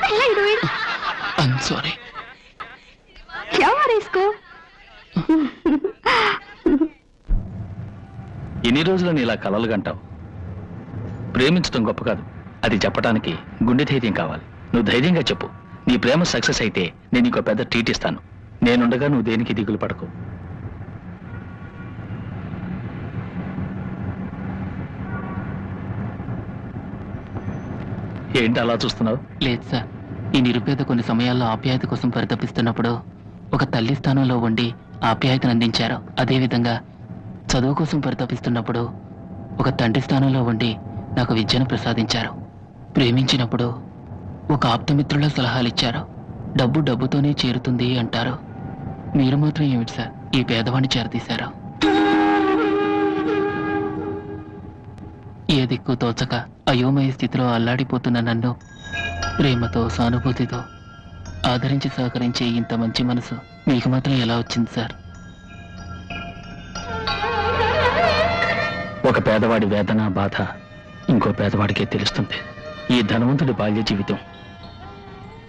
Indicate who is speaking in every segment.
Speaker 1: What the hell are you doing?
Speaker 2: I'm sorry.
Speaker 1: क्या मारे इसको?
Speaker 2: ఎన్ని రోజులని ఇలా కలలు కంటావు? ప్రేమించడం గొప్ప కాదు, అది చెప్పడానికి గుండె ధైర్యం కావాలి. నువ్వు ధైర్యంగా చెప్పు. నీ ప్రేమ సక్సెస్ అయితే నేను ఇంకో పెద్ద ట్రీట్ ఇస్తాను. నేనుండగా నువ్వు దేనికి దిగులు పడకు. ఏంటి అలా చూస్తున్నావు?
Speaker 3: లేదు సార్, ఈ నిరుపేద కొన్ని సమయాల్లో ఆప్యాయత కోసం పరితపిస్తున్నప్పుడు ఒక తల్లి స్థానంలో ఉండి ఆప్యాయతను అందించారు. అదేవిధంగా చదువు కోసం పరితపిస్తున్నప్పుడు ఒక తండ్రి స్థానంలో ఉండి నాకు విద్యను ప్రసాదించారు. ప్రేమించినప్పుడు ఒక ఆప్తమిత్రుల సలహాలు ఇచ్చారు. డబ్బు డబ్బుతోనే చేరుతుంది అంటారు. మీరు మాత్రం ఏమిటి సార్ ఈ పేదవాణ్ణి చేరదీశారు? ఏ దిక్కు తోచక అయోమయ స్థితిలో అల్లాడిపోతున్న నన్ను ప్రేమతో సానుభూతితో ఆదరించి సహకరించే ఇంత మంచి మనసు మీకు మాత్రం ఎలా వచ్చింది సార్?
Speaker 2: ఒక పేదవాడి వేదన బాధ ఇంకో పేదవాడికే తెలుస్తుంది. ఈ ధనవంతుడి బాల్య జీవితం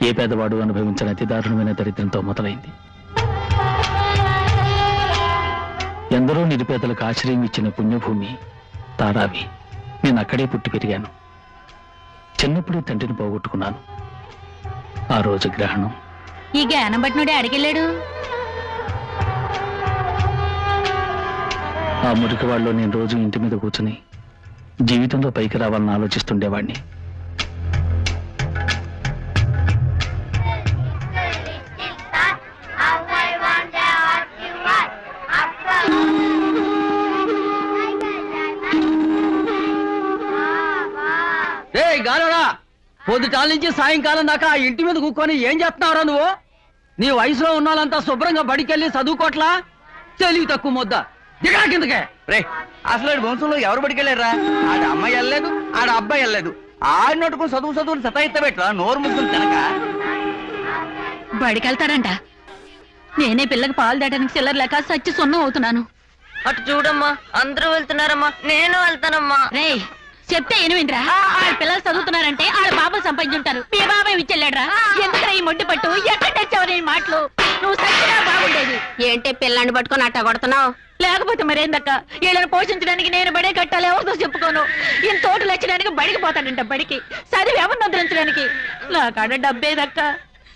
Speaker 2: ఏ పేదవాడు అనుభవించిన అతి దారుణమైన దరిద్రంతో మొదలైంది. ఎందరో నిరుపేదలకు ఆశ్రయం ఇచ్చిన పుణ్యభూమి తారావి. నేను అక్కడే పుట్టి పెరిగాను. చిన్నప్పుడే తండ్రిని పోగొట్టుకున్నాను. ఆ రోజు గ్రహణం.
Speaker 1: ఈ జ్ఞానం బట్టినోడే అడిగెళ్ళాడు.
Speaker 2: ఆ మురికి వాళ్ళలో నేను రోజు ఇంటి మీద కూర్చుని జీవితంలో పైకి రావాలని ఆలోచిస్తుండేవాడిని.
Speaker 4: పొద్దుటాల నుంచి సాయంకాలం దాకా ఆ ఇంటి మీద కూర్చొని ఏం చేస్తున్నావురా నువ్వు? నీ వయసులో ఉన్నాళ్ళంతా శుభ్రంగా బడికెళ్ళి చదువుకోట్లా? తెలివి తక్కువ ముద్ద దిగా కిందకే. రే, అసలు వంశంలో ఎవరు బడికెళ్ళారా? ఆడ అమ్మాయి వెళ్ళలేదు, ఆడ అబ్బాయి వెళ్ళలేదు. ఆడినట్టుకుని చదువులు సతాయిత్తబెట్రా నోరు ముసుకుని తినక.
Speaker 1: బడికెళ్తాడంట. నేనే పిల్లకి పాలు దాటానికి చిల్లర లేక సచ్చి సున్నం అవుతున్నాను.
Speaker 5: అటు చూడమ్మా, అందరూ వెళ్తున్నారమ్మా, నేను వెళ్తానమ్మా.
Speaker 1: రే, చెప్తే ఏనువింట్రా? పిల్లలు చదువుతున్నారంటే ఆడ బాబు సంపాదించుంటారు. మీ బాబాయ్ ఇచ్చెళ్ళాడ్రా? ఎందుకు ఈ మొడ్డి పట్టు? ఎక్కడ తెచ్చావు నీ మాటలు? నువ్వు సచ్చినా బాగుండేది.
Speaker 5: ఏంటి పిల్లాన్ని పట్టుకొని అట్ట కొడుతున్నావు?
Speaker 1: లేకపోతే మరేందక్క, వీళ్ళని పోషించడానికి నేను బడే కట్టాలి. ఎవరితో చెప్పుకోను. ఈయన తోటలు వచ్చడానికి బడికి పోతాడంట. బడికి చదివి ఎవరిని వదిలించడానికి? నా కాడ డబ్బేదక్క.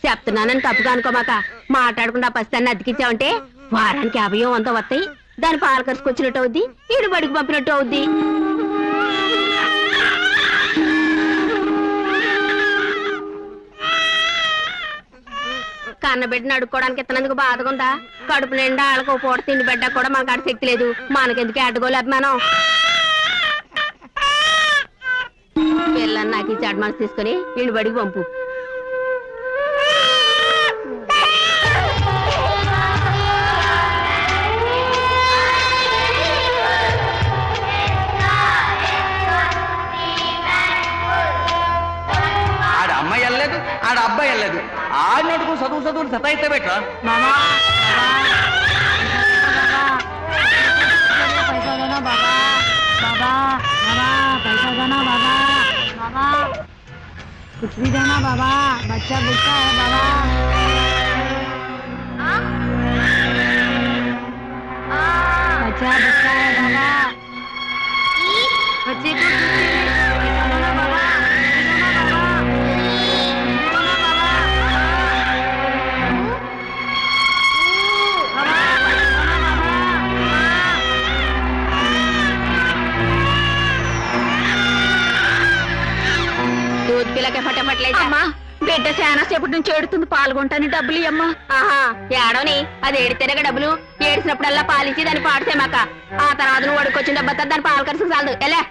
Speaker 5: చెప్తున్నానని తప్పుగా అనుకోమాక. మాట్లాడకుండా పస్తాన్ని అతికించావంటే వారానికి 50 వస్తాయి. దాని పాల ఖర్చుకొచ్చినట్టు అవుద్ది, ఈడు బడికి పంపినట్టు అవుద్ది. కన్నబిడ్డను అడుక్కోవడానికి ఇతనందుకు బాధగా ఉందా? కడుపు నిండా వాళ్ళకు పూట తిండి బిడ్డ కూడా మనకు ఆడ శక్తి లేదు. మనకెందుకు అడ్డుకోలే అభిమానం? పిల్లని నాకు ఇచ్చి అడ్వాన్స్ తీసుకుని ఈయన బడికి పంపు.
Speaker 4: ఆడ అమ్మాయి వెళ్ళలేదు, ఆడ అబ్బాయి వెళ్ళలేదు. ఆడినట్టుకు చదువులు సతాయిత్తబెట్రా.
Speaker 1: कुछ भी देना बाबा, बच्चा भूखा है बाबा। बच्चा भूखा है बाबा। बच्चे को बाबा,
Speaker 5: పిల్లకి ఫటఫట్లేదు.
Speaker 1: అమ్మా, బిడ్డ చాలా సేపటి నుంచి ఏడుతుంది. పాల్గొంటాను, డబ్బులు ఇయ్యమ్మా.
Speaker 5: ఆహా, ఏడవని అది ఏడితేనగా డబ్బులు. ఏడిసినప్పుడల్లా పాలిచ్చి దాన్ని పాడిసేమాక. ఆ తర్వాత నువ్వు అడుకొచ్చిన డబ్బా దాన్ని పాలు ఖర్చు చాలదు. ఎలా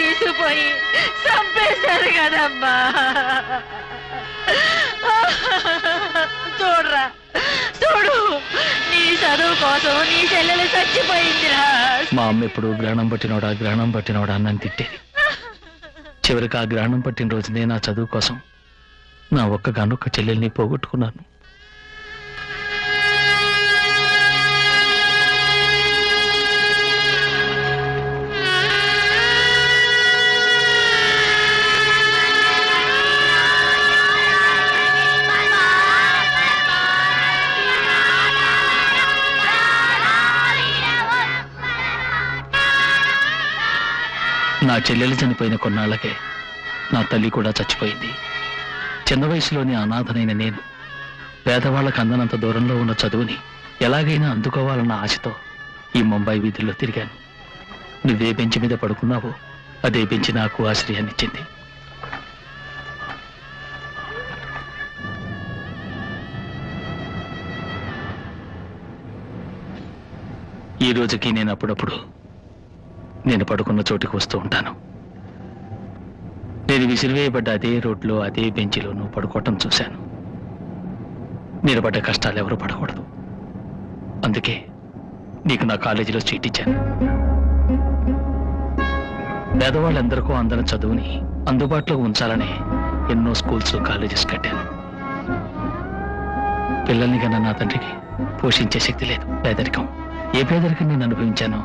Speaker 1: తీసుకుపోయి చంపేశారు కదమ్మా. చూడరా చూడు, నీ చదువు కోసం నీ చెల్లెలు చచ్చిపోయిందిరా.
Speaker 2: మా అమ్మ ఎప్పుడు గ్రహణం పట్టినోడా అని తిట్టేది. చివరికి ఆ గ్రహణం పట్టిన రోజునే నా చదువు కోసం నా ఒక్కగానొక్క చెల్లెల్ని పోగొట్టుకున్నాను. నా చెల్లెలు చనిపోయిన కొన్నాళ్లకే నా తల్లి కూడా చచ్చిపోయింది. చిన్న వయసులోని అనాథనైన నేను పేదవాళ్లకు అందనంత దూరంలో ఉన్న చదువుని ఎలాగైనా అందుకోవాలన్న ఆశతో ఈ ముంబై వీధుల్లో తిరిగాను. నువ్వే బెంచి మీద పడుకున్నావో అదే బెంచి నాకు ఆశ్రయాన్నిచ్చింది. ఈ రోజుకి నేను అప్పుడప్పుడు నేను పడుకున్న చోటుకి వస్తూ ఉంటాను. నేను విసిరివేయబడ్డ అదే రోడ్లో అదే బెంచిలో నువ్వు పడుకోవటం చూశాను. నేను పడ్డ కష్టాలు ఎవరు పడకూడదు. అందుకే నీకు నా కాలేజీలో సీట్ ఇచ్చాను. పేదవాళ్ళందరికీ అందరం చదువుని అందుబాటులో ఉంచాలనే ఎన్నో స్కూల్స్ కాలేజెస్ కట్టాను. పిల్లల్ని కన్నా నా తండ్రికి పోషించే శక్తి లేదు. పేదరికం, ఏ పేదరికం నేను అనుభవించానో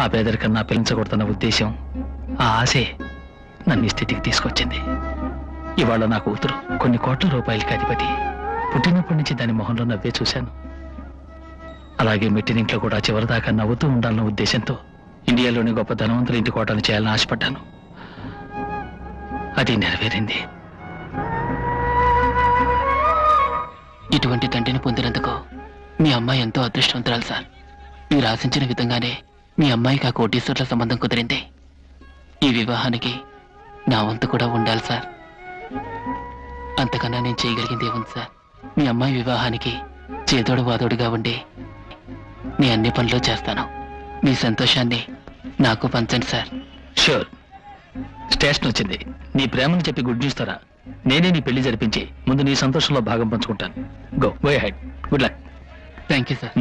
Speaker 2: ఆ పేదరికం నా పెంచకూడదన్న ఉద్దేశం, ఆ ఆశే నన్ను ఈ స్థితికి తీసుకొచ్చింది. ఇవాళ నా కూతురు కొన్ని కోట్ల రూపాయలకి అధిపతి. పుట్టినప్పటి నుంచి దాని మొహంలో నవ్వే చూశాను. అలాగే మెట్టినింట్లో కూడా చివరిదాకా నవ్వుతూ ఉండాలన్న ఉద్దేశంతో ఇండియాలోని గొప్ప ధనవంతుల ఇంటి కోటను చేయాలని ఆశపడ్డాను. అది నెరవేరింది.
Speaker 3: ఇటువంటి తండ్రిని పొందినందుకు మీ అమ్మాయి ఎంతో అదృష్టవంతురాలు సార్. మీరు ఆశించిన విధంగానే మీ అమ్మాయికి ఆ కోటీశ్వర్ల సంబంధం కుదిరింది. ఈ వివాహానికి నా వంతు కూడా ఉండాలి సార్. అంతకన్నా నేను చేయగలిగింది ఏముంది సార్? మీ అమ్మాయి వివాహానికి చేదోడు వాదోడుగా ఉండి నీ అన్ని పనులు చేస్తాను. మీ సంతోషాన్ని నాకు పంచండి సార్.
Speaker 2: షూర్. స్టేషన్ వచ్చింది. నీ ప్రేమను చెప్పి గుడ్ న్యూస్ తరా. నేనే నీ పెళ్లి జరిపించి ముందు నీ సంతోషంలో భాగం పంచుకుంటాను. Go head. Good luck.
Speaker 3: Thank you sir.